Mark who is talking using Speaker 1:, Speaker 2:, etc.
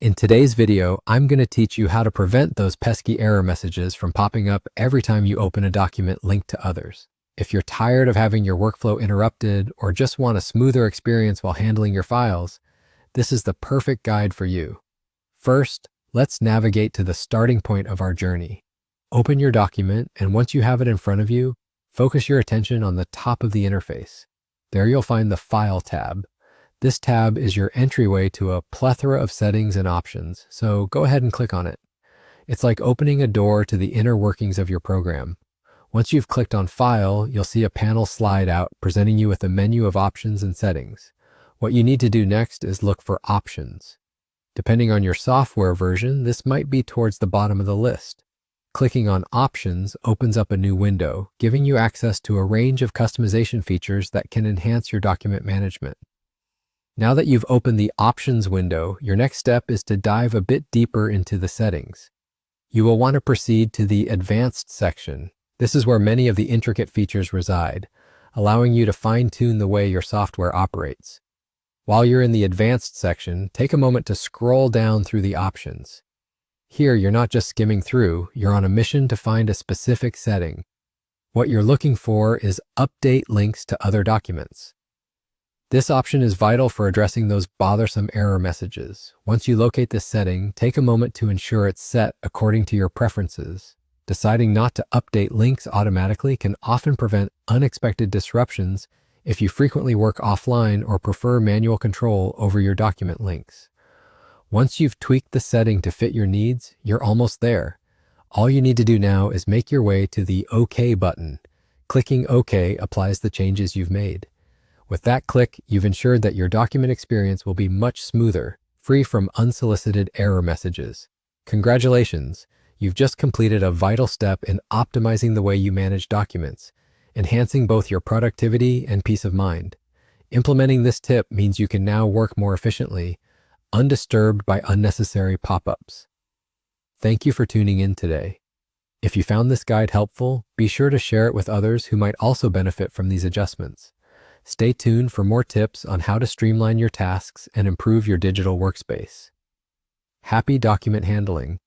Speaker 1: In today's video, I'm going to teach you how to prevent those pesky error messages from popping up every time you open a document linked to others. If you're tired of having your workflow interrupted or just want a smoother experience while handling your files, this is the perfect guide for you. First, let's navigate to the starting point of our journey. Open your document, and once you have it in front of you, focus your attention on the top of the interface. There you'll find the File tab. This tab is your entryway to a plethora of settings and options, so go ahead and click on it. It's like opening a door to the inner workings of your program. Once you've clicked on File, you'll see a panel slide out presenting you with a menu of options and settings. What you need to do next is look for Options. Depending on your software version, this might be towards the bottom of the list. Clicking on Options opens up a new window, giving you access to a range of customization features that can enhance your document management. Now that you've opened the Options window, your next step is to dive a bit deeper into the settings. You will want to proceed to the Advanced section. This is where many of the intricate features reside, allowing you to fine-tune the way your software operates. While you're in the Advanced section, take a moment to scroll down through the options. Here, you're not just skimming through, you're on a mission to find a specific setting. What you're looking for is Update links to other documents. This option is vital for addressing those bothersome error messages. Once you locate this setting, take a moment to ensure it's set according to your preferences. Deciding not to update links automatically can often prevent unexpected disruptions if you frequently work offline or prefer manual control over your document links. Once you've tweaked the setting to fit your needs, you're almost there. All you need to do now is make your way to the OK button. Clicking OK applies the changes you've made. With that click, you've ensured that your document experience will be much smoother, free from unsolicited error messages. Congratulations! You've just completed a vital step in optimizing the way you manage documents, enhancing both your productivity and peace of mind. Implementing this tip means you can now work more efficiently, undisturbed by unnecessary pop-ups. Thank you for tuning in today. If you found this guide helpful, be sure to share it with others who might also benefit from these adjustments. Stay tuned for more tips on how to streamline your tasks and improve your digital workspace. Happy document handling!